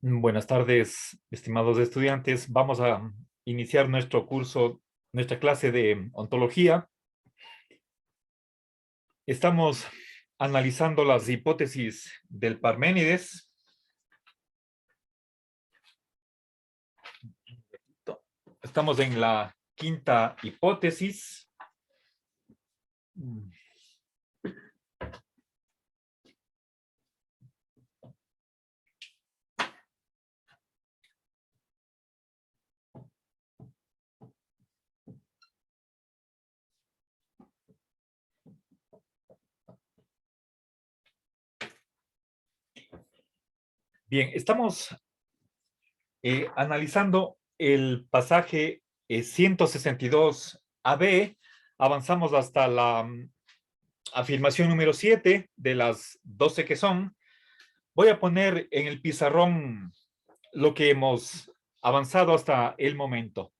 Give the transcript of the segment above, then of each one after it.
Buenas tardes, estimados estudiantes. Vamos a iniciar nuestro curso, nuestra clase de ontología. Estamos analizando las hipótesis del Parménides. Estamos en la quinta hipótesis. Bien, estamos analizando el pasaje 162 AB. Avanzamos hasta la afirmación número 7 de las 12 que son. Voy a poner en el pizarrón lo que hemos avanzado hasta el momento.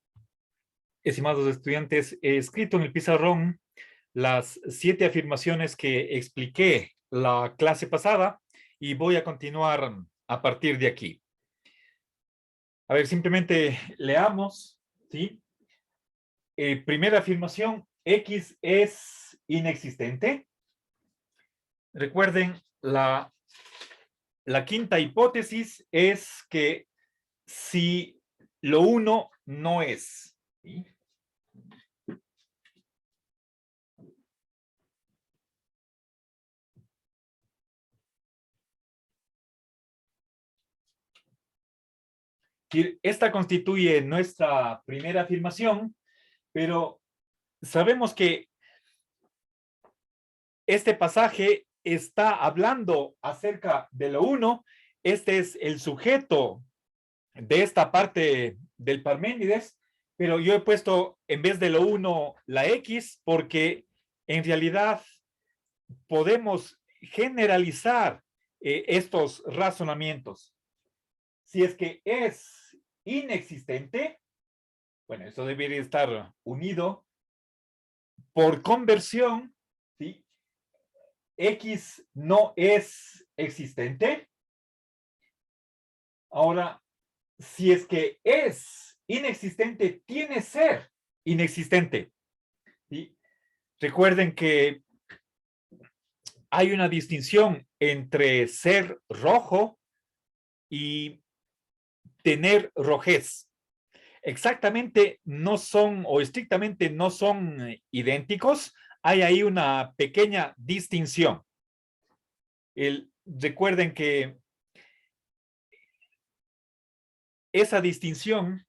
Estimados estudiantes, he escrito en el pizarrón las 7 afirmaciones que expliqué la clase pasada y voy a continuar a partir de aquí. A ver, simplemente leamos, ¿sí? Primera afirmación, X es inexistente. Recuerden, la quinta hipótesis es que si lo uno no es, ¿sí? Esta constituye nuestra primera afirmación, pero sabemos que este pasaje está hablando acerca de lo uno. Este es el sujeto de esta parte del Parménides, pero yo he puesto en vez de lo uno la X porque en realidad podemos generalizar estos razonamientos. Si es que es inexistente, bueno, eso debería estar unido por conversión, ¿sí? X no es existente. Ahora, si es que es inexistente, tiene ser inexistente. ¿Sí? Recuerden que hay una distinción entre ser rojo y tener rojez. Exactamente no son, o estrictamente no son idénticos. Hay ahí una pequeña distinción. Recuerden que esa distinción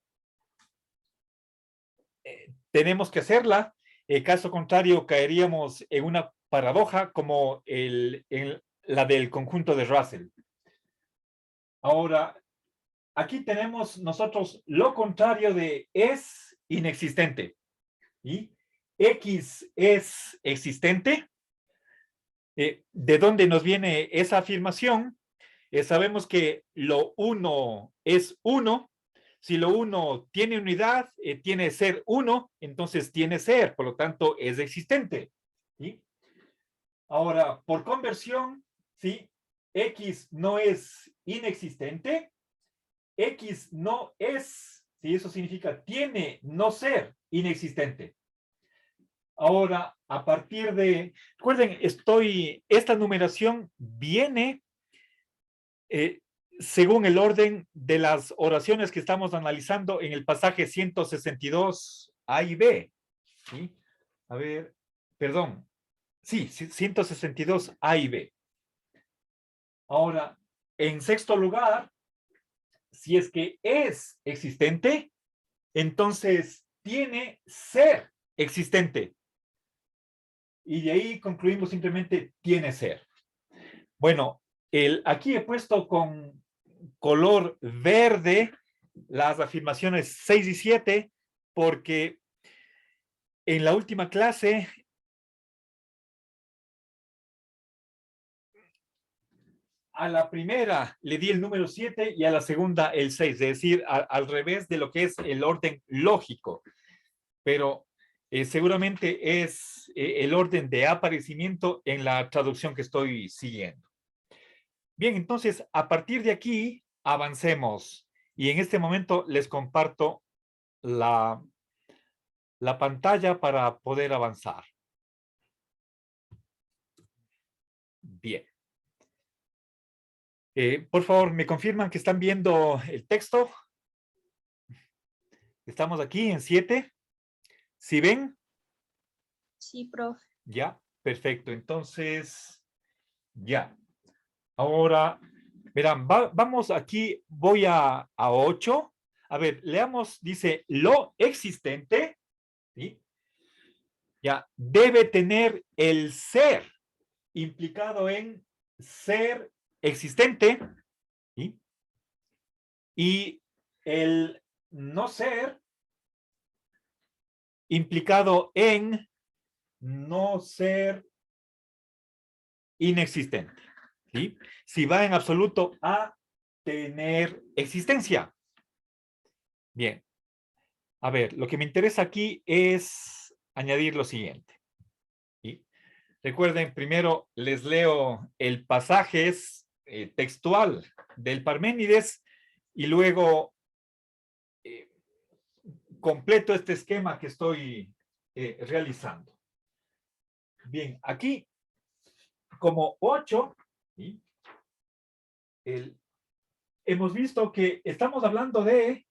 tenemos que hacerla. En caso contrario, caeríamos en una paradoja como la del conjunto de Russell. Ahora, aquí tenemos nosotros lo contrario de es inexistente. ¿Sí? X es existente. ¿De dónde nos viene esa afirmación? Sabemos que lo uno es uno. Si lo uno tiene unidad, tiene ser uno, entonces tiene ser, por lo tanto es existente. ¿Sí? Ahora, por conversión, ¿sí? X no es inexistente, X no es, ¿sí? Eso significa tiene no ser inexistente. Ahora, a partir de, recuerden, esta numeración viene según el orden de las oraciones que estamos analizando en el pasaje 162 A y B. ¿Sí? A ver, perdón. Sí, 162 A y B. Ahora, en sexto lugar, si es que es existente, entonces tiene ser existente. Y de ahí concluimos simplemente tiene ser. Bueno, aquí he puesto con color verde las afirmaciones 6 y 7 porque en la última clase a la primera le di el número 7 y a la segunda el 6, es decir, al revés de lo que es el orden lógico. Pero seguramente es el orden de aparecimiento en la traducción que estoy siguiendo. Bien, entonces, a partir de aquí, avancemos. Y en este momento les comparto la pantalla para poder avanzar. Bien. Por favor, ¿me confirman que están viendo el texto? Estamos aquí en 7. ¿Sí ven? Sí, profe. Ya, perfecto. Entonces, ya. Ahora, verán, vamos aquí, voy a 8. A ver, leamos, dice, lo existente, ¿sí? Ya, debe tener el ser implicado en ser existente, ¿sí? Y el no ser implicado en no ser inexistente, ¿sí? Si va en absoluto a tener existencia. Bien. A ver, lo que me interesa aquí es añadir lo siguiente, ¿sí? Recuerden, primero les leo el pasaje textual del Parménides y luego completo este esquema que estoy realizando. Bien, aquí como 8, ¿sí? Hemos visto que estamos hablando de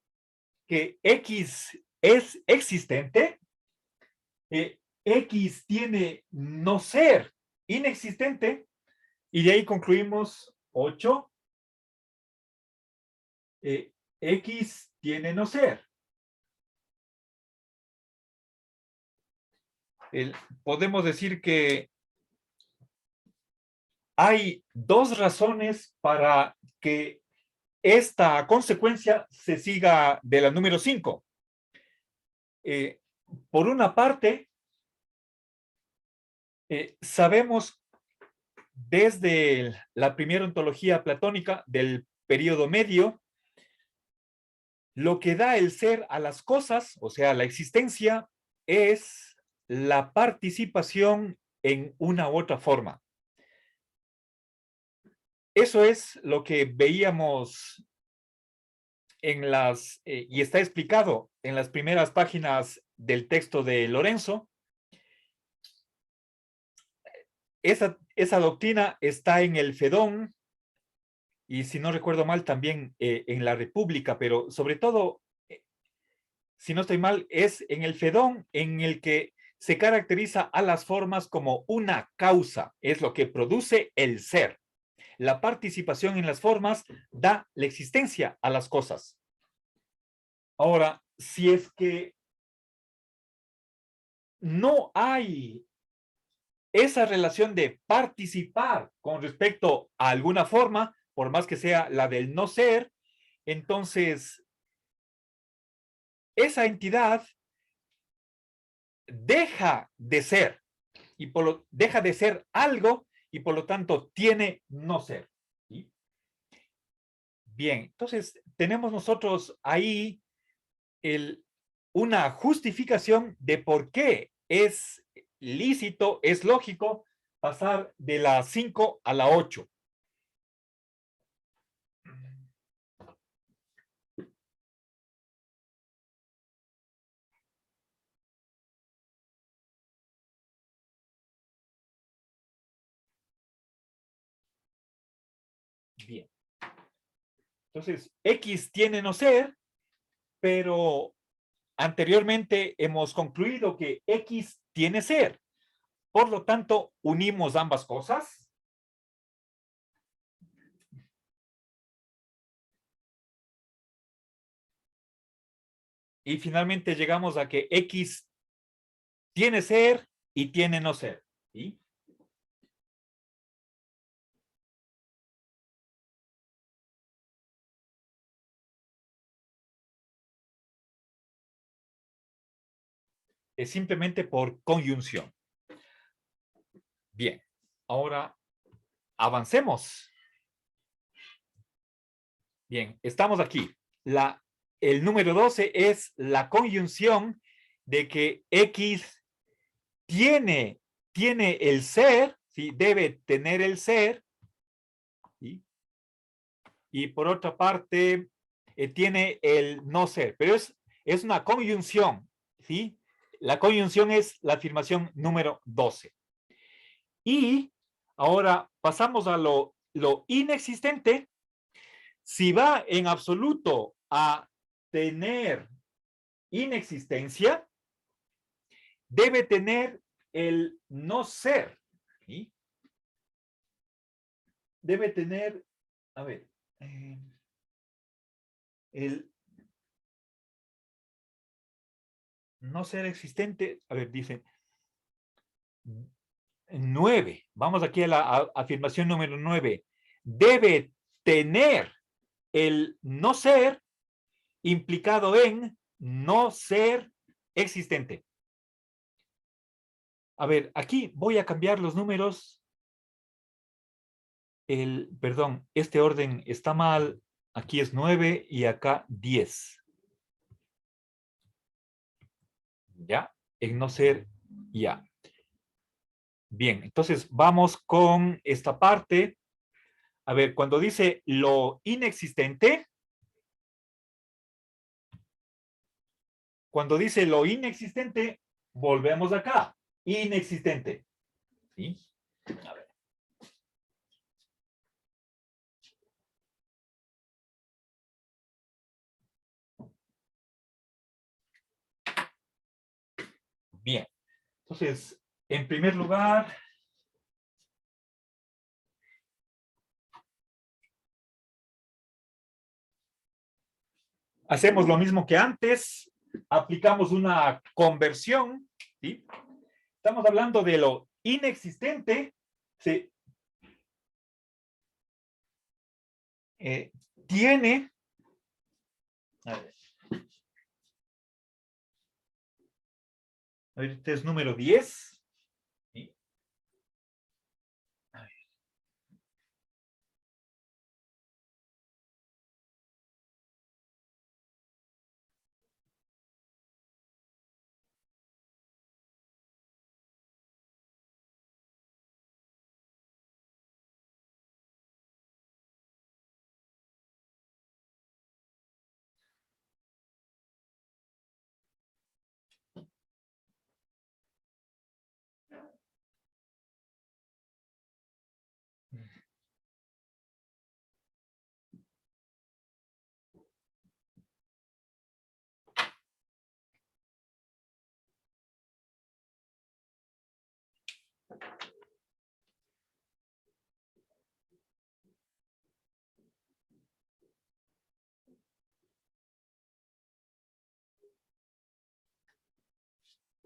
que X es existente, X tiene no ser inexistente, y de ahí concluimos 8, X tiene no ser. Podemos decir que hay dos razones para que esta consecuencia se siga de la número 5. Por una parte, sabemos desde la primera ontología platónica del periodo medio, lo que da el ser a las cosas, o sea, la existencia, es la participación en una u otra forma. Eso es lo que veíamos y está explicado en las primeras páginas del texto de Lorenzo. Esa doctrina está en el Fedón, y si no recuerdo mal, también en la República, pero sobre todo, si no estoy mal, es en el Fedón en el que se caracteriza a las formas como una causa, es lo que produce el ser. La participación en las formas da la existencia a las cosas. Ahora, si es que no hay esa relación de participar con respecto a alguna forma, por más que sea la del no ser, entonces esa entidad deja de ser y deja de ser algo y por lo tanto tiene no ser. ¿Sí? Bien, entonces tenemos nosotros ahí una justificación de por qué es lícito, es lógico pasar de la 5 a la 8. Bien. Entonces, X tiene no ser, pero anteriormente hemos concluido que X tiene ser. Por lo tanto, unimos ambas cosas. Y finalmente llegamos a que X tiene ser y tiene no ser. ¿Sí? Es simplemente por conjunción. Bien, ahora avancemos. Bien, estamos aquí. El número 12 es la conjunción de que X tiene el ser, ¿sí? Debe tener el ser, ¿sí? y por otra parte tiene el no ser, pero es una conjunción, ¿sí? La conjunción es la afirmación número 12. Y ahora pasamos a lo inexistente. Si va en absoluto a tener inexistencia, debe tener el no ser, ¿sí? Debe tener, a ver, el no ser existente, a ver, dice 9. Vamos aquí a la afirmación número 9. Debe tener el no ser implicado en no ser existente. A ver, aquí voy a cambiar los números. Perdón, este orden está mal. Aquí es 9 y acá 10. ¿Ya? En no ser, ya. Bien, entonces vamos con esta parte. A ver, cuando dice lo inexistente, volvemos acá. Inexistente. ¿Sí? A ver. Bien. Entonces, en primer lugar, hacemos lo mismo que antes, aplicamos una conversión, ¿sí? Estamos hablando de lo inexistente, ¿sí? Tiene, a ver, este es número 10, ¿sí? A ver.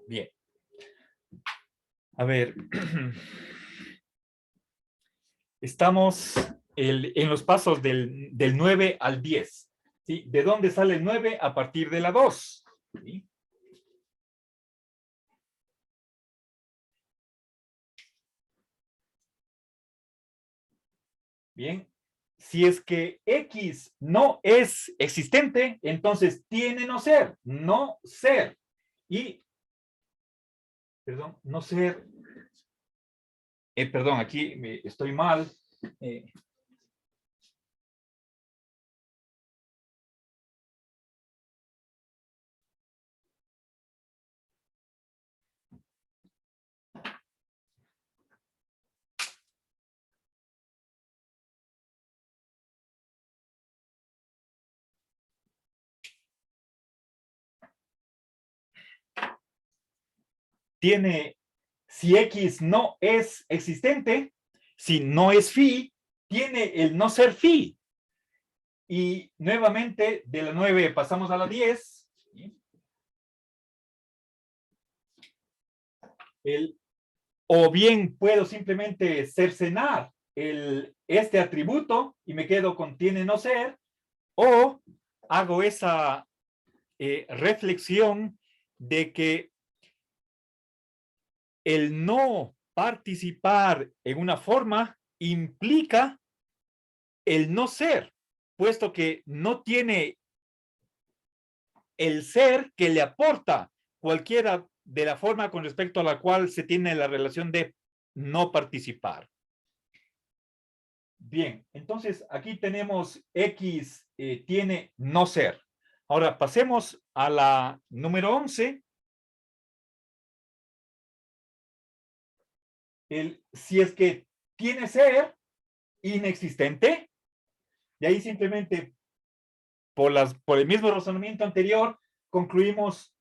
Bien. A ver, estamos en los pasos del 9 al 10. ¿Sí? ¿De dónde sale el 9? A partir de la 2. ¿Sí? Bien. Si es que X no es existente, entonces tiene no ser. No ser. Y, perdón, no ser. Perdón, aquí estoy mal. Tiene, si X no es existente, si no es phi, tiene el no ser phi. Y nuevamente de la 9 pasamos a la 10. O bien puedo simplemente cercenar este atributo y me quedo con tiene no ser, o hago esa reflexión de que el no participar en una forma implica el no ser, puesto que no tiene el ser que le aporta cualquiera de la forma con respecto a la cual se tiene la relación de no participar. Bien, entonces aquí tenemos X tiene no ser. Ahora pasemos a la número 11. Si es que tiene ser inexistente, y ahí simplemente por el mismo razonamiento anterior concluimos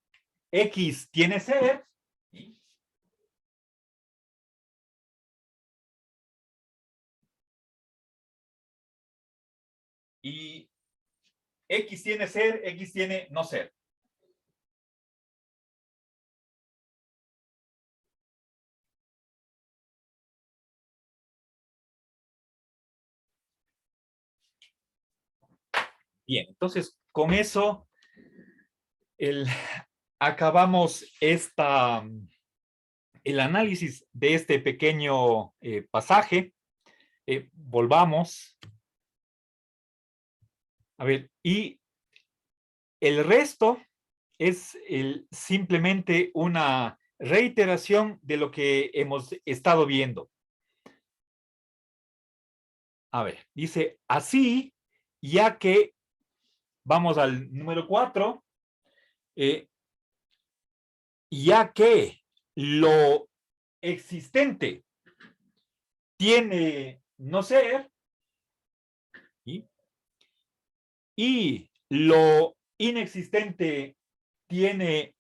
X tiene ser. Y X tiene ser, X tiene no ser. Bien, entonces con eso acabamos el análisis de este pequeño pasaje. Volvamos. A ver, y el resto es simplemente una reiteración de lo que hemos estado viendo. A ver, dice así, ya que vamos al número 4, ya que lo existente tiene no ser, y lo inexistente tiene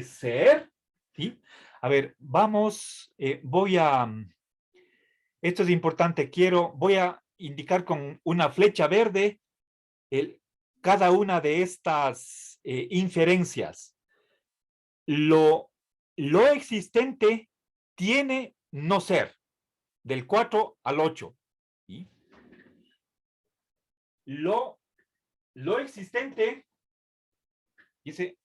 ser, ¿sí? A ver, vamos, esto es importante, voy a indicar con una flecha verde cada una de estas inferencias. Lo existente tiene no ser, del 4 al 8. ¿Sí? Lo existente, dice,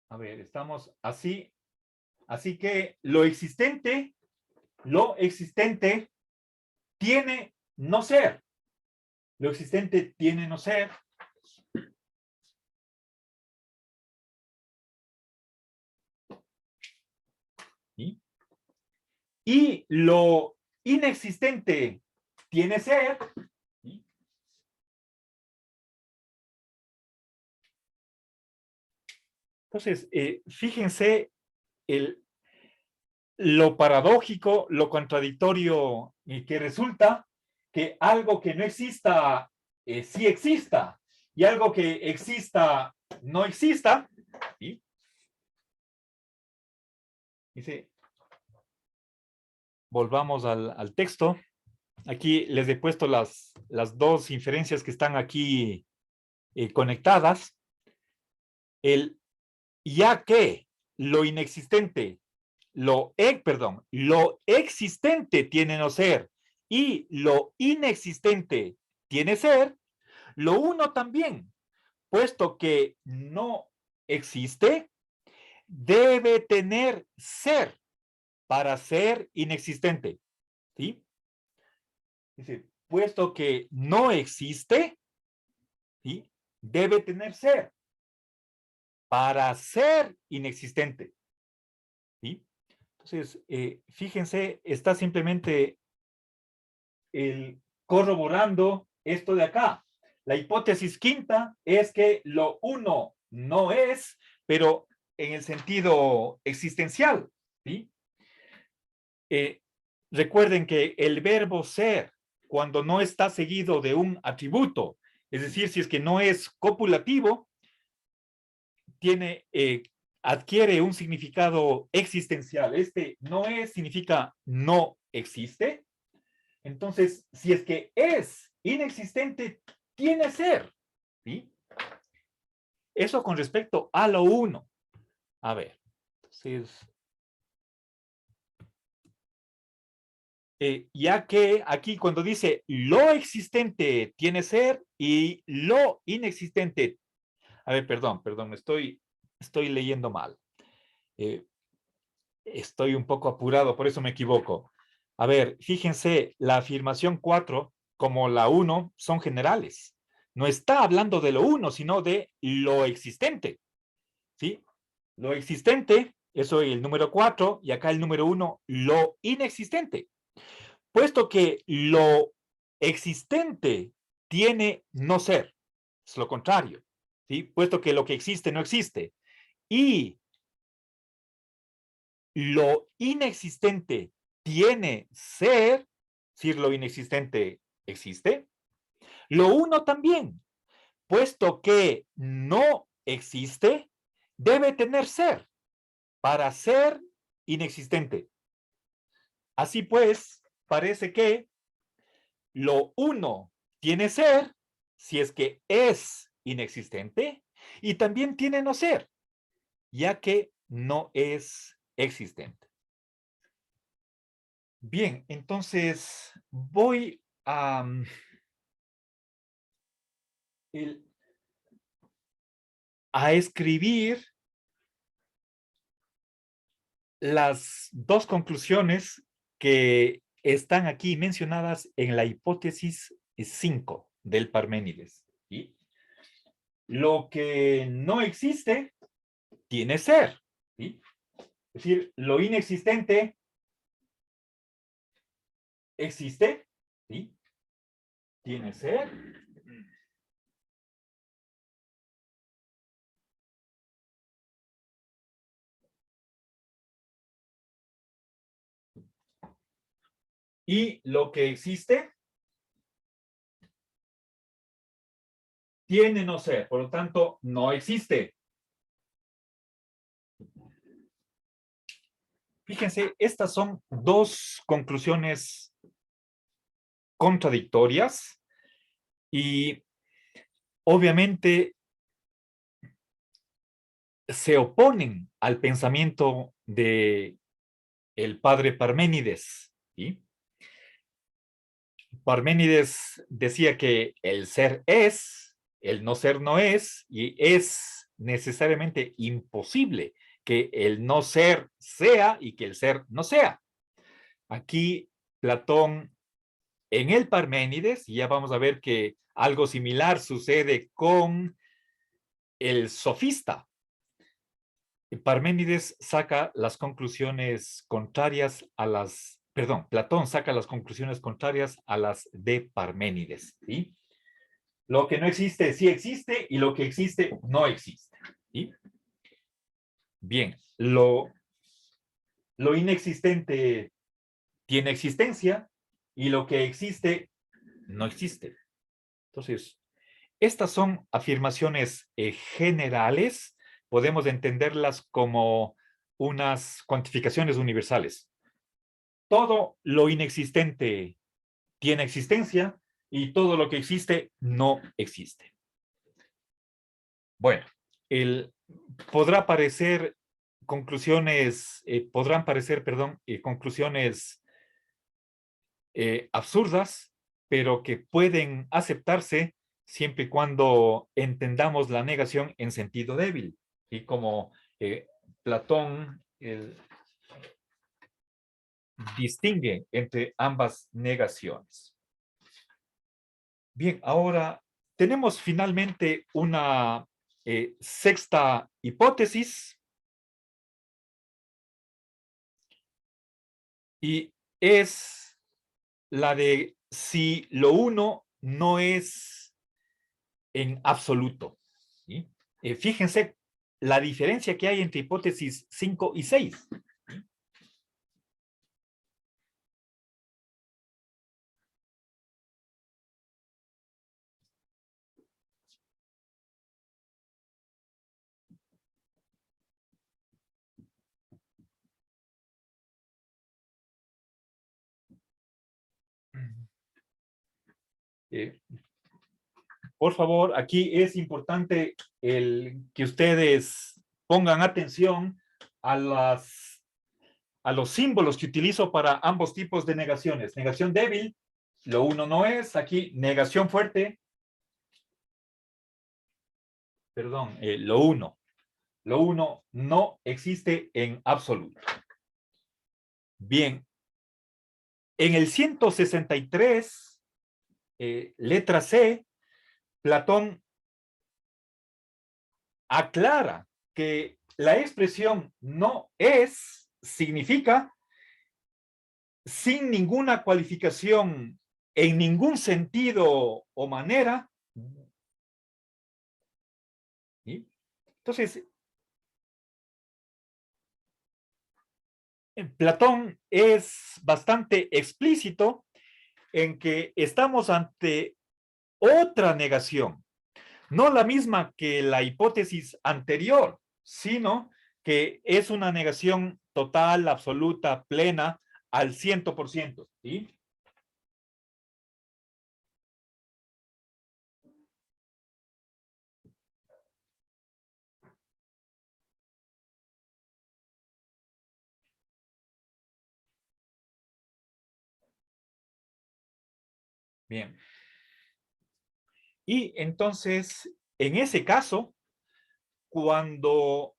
a ver, estamos así, así que lo existente tiene no ser. Lo existente tiene no ser. ¿Sí? Y lo inexistente tiene ser. ¿Sí? Entonces, fíjense lo paradójico, lo contradictorio que resulta que algo que no exista sí exista, y algo que exista no exista. ¿Sí? Dice, volvamos al texto. Aquí les he puesto las dos inferencias que están aquí conectadas. Ya que lo inexistente, lo existente tiene no ser y lo inexistente tiene ser, lo uno también, puesto que no existe, debe tener ser para ser inexistente. ¿Sí? Dice, puesto que no existe, ¿sí? Debe tener ser para ser inexistente. ¿Sí? Entonces, fíjense, está simplemente corroborando esto de acá. La hipótesis quinta es que lo uno no es, pero en el sentido existencial. ¿Sí? Recuerden que el verbo ser, cuando no está seguido de un atributo, es decir, si es que no es copulativo, adquiere un significado existencial. No es significa no existe. Entonces, si es que es inexistente, tiene ser. ¿Sí? Eso con respecto a lo uno. A ver, entonces, ya que aquí cuando dice lo existente tiene ser y lo inexistente, a ver, perdón, estoy leyendo mal. Estoy un poco apurado, por eso me equivoco. A ver, fíjense, la afirmación 4 como la 1 son generales. No está hablando de lo 1, sino de lo existente. ¿Sí? Lo existente Eso es el número 4, y acá el número 1, lo inexistente. Puesto que lo existente tiene no ser, es lo contrario, ¿sí? Puesto que lo que existe no existe, y lo inexistente tiene ser, si lo inexistente existe, lo uno también, puesto que no existe, debe tener ser para ser inexistente. Así pues, parece que lo uno tiene ser si es que es inexistente, y también tiene no ser, ya que no es existente. Bien, entonces voy a escribir las dos conclusiones que están aquí mencionadas en la hipótesis 5 del Parménides. ¿Sí? Lo que no existe tiene ser. ¿Sí? Es decir, lo inexistente existe. ¿Sí? Tiene ser. Y lo que existe tiene no ser. Por lo tanto, no existe. Fíjense, estas son dos conclusiones contradictorias y obviamente se oponen al pensamiento de el padre Parménides. ¿Sí? Parménides decía que el ser es, el no ser no es, y es necesariamente imposible que el no ser sea y que el ser no sea. Aquí Platón, en el Parménides, ya vamos a ver que algo similar sucede con el sofista. Parménides saca las conclusiones contrarias a las, perdón, Platón saca las conclusiones contrarias a las de Parménides, ¿sí? Lo que no existe sí existe y lo que existe no existe, ¿sí? Bien, lo inexistente tiene existencia y lo que existe no existe. Entonces, estas son afirmaciones generales, podemos entenderlas como unas cuantificaciones universales. Todo lo inexistente tiene existencia y todo lo que existe no existe. Bueno, podrá parecer conclusiones, podrán parecer, perdón, conclusiones absurdas, pero que pueden aceptarse siempre y cuando entendamos la negación en sentido débil. Y como Platón distingue entre ambas negaciones. Bien, ahora tenemos finalmente una sexta hipótesis y es la de si lo uno no es en absoluto. ¿Sí? Fíjense la diferencia que hay entre hipótesis 5 y 6. Por favor, aquí es importante que ustedes pongan atención a los símbolos que utilizo para ambos tipos de negaciones. Negación débil, lo uno no es. Aquí, negación fuerte, perdón, lo uno. Lo uno no existe en absoluto. Bien, en el 163, letra C, Platón aclara que la expresión no es significa sin ninguna cualificación, en ningún sentido o manera. ¿Sí? Entonces, Platón es bastante explícito en que estamos ante otra negación, no la misma que la hipótesis anterior, sino que es una negación total, absoluta, plena, al 100%. ¿Sí? Bien. Y entonces, en ese caso, cuando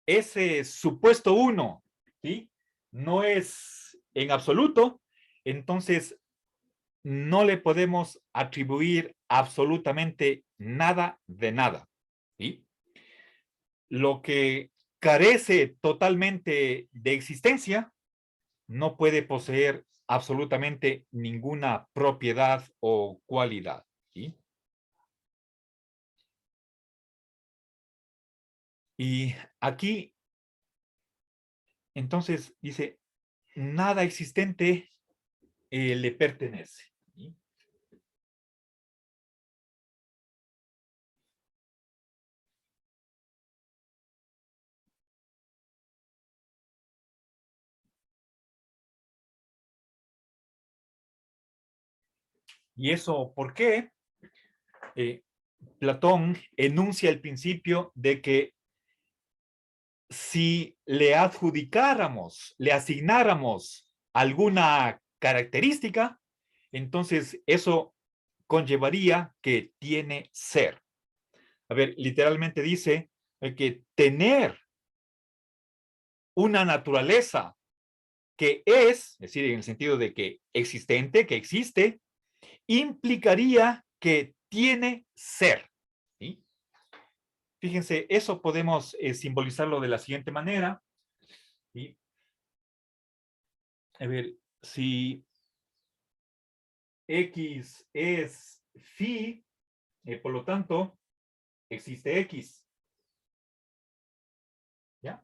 ese supuesto uno, ¿sí?, no es en absoluto, entonces no le podemos atribuir absolutamente nada de nada. ¿Sí? Lo que carece totalmente de existencia no puede poseer absolutamente ninguna propiedad o cualidad. ¿Sí? Y aquí, entonces, dice, nada existente le pertenece. ¿Sí? ¿Y eso por qué? Platón enuncia el principio de que si le adjudicáramos, le asignáramos alguna característica, entonces eso conllevaría que tiene ser. A ver, literalmente dice que tener una naturaleza que es decir, en el sentido de que existente, que existe, implicaría que tiene ser. ¿Sí? Fíjense, eso podemos simbolizarlo de la siguiente manera. ¿Sí? A ver, si X es phi, por lo tanto, existe X. ¿Ya?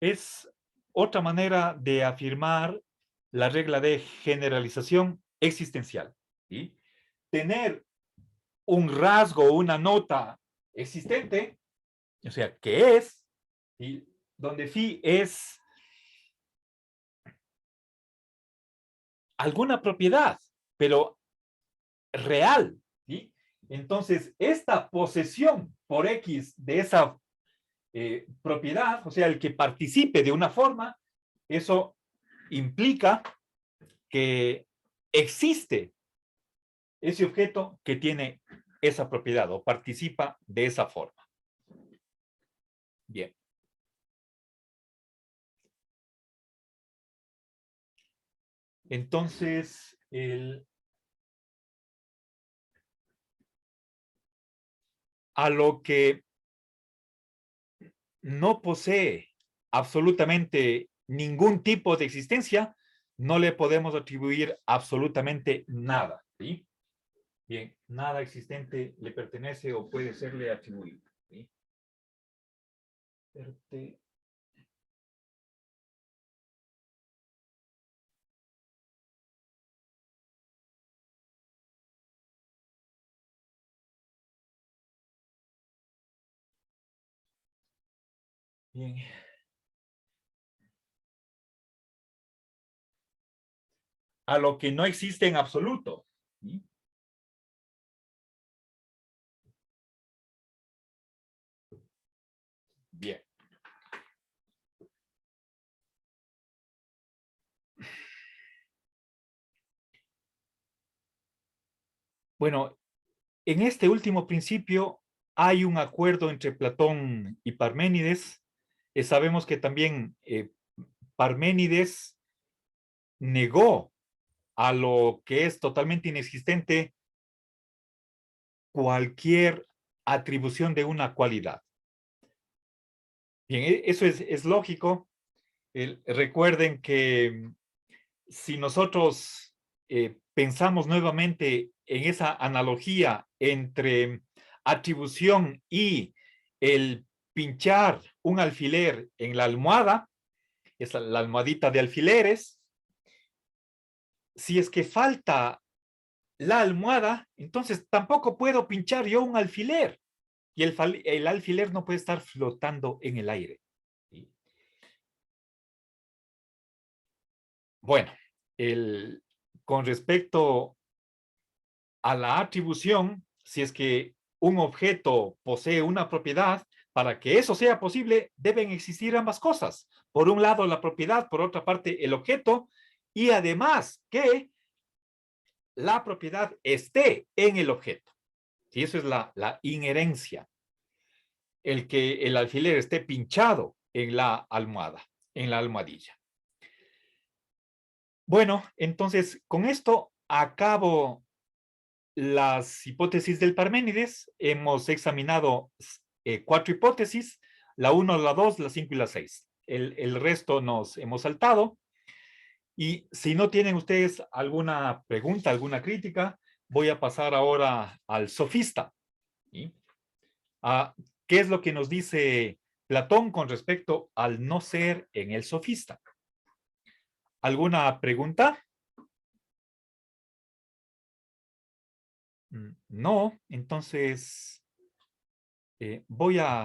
Es otra manera de afirmar la regla de generalización existencial. ¿Sí? Tener un rasgo, una nota existente, o sea, que es, ¿sí?, donde phi es alguna propiedad, pero real. ¿Sí? Entonces, esta posesión por X de esa propiedad, o sea, el que participe de una forma, eso implica que existe ese objeto que tiene esa propiedad o participa de esa forma. Bien. Entonces, a lo que no posee absolutamente ningún tipo de existencia, no le podemos atribuir absolutamente nada. ¿Sí? Bien, nada existente le pertenece o puede serle atribuido. ¿Sí? Bien. A lo que no existe en absoluto. ¿Sí? Bien. Bueno, en este último principio hay un acuerdo entre Platón y Parménides. Sabemos que también Parménides negó a lo que es totalmente inexistente cualquier atribución de una cualidad. Bien, eso es lógico. Recuerden que si nosotros pensamos nuevamente en esa analogía entre atribución y el pinchar un alfiler en la almohada, es la almohadita de alfileres, si es que falta la almohada, entonces tampoco puedo pinchar yo un alfiler y el alfiler no puede estar flotando en el aire. ¿Sí? Bueno, con respecto a la atribución, si es que un objeto posee una propiedad, para que eso sea posible, deben existir ambas cosas. Por un lado, la propiedad, por otra parte, el objeto, y además que la propiedad esté en el objeto. Y eso es la inherencia. El que el alfiler esté pinchado en la almohada, en la almohadilla. Bueno, entonces, con esto acabo las hipótesis del Parménides. Hemos examinado 4 hipótesis, la 1, la 2, la 5 y la 6. El resto nos hemos saltado. Y si no tienen ustedes alguna pregunta, alguna crítica, voy a pasar ahora al sofista. ¿Sí? ¿Qué es lo que nos dice Platón con respecto al no ser en el sofista? ¿Alguna pregunta? No, entonces voy a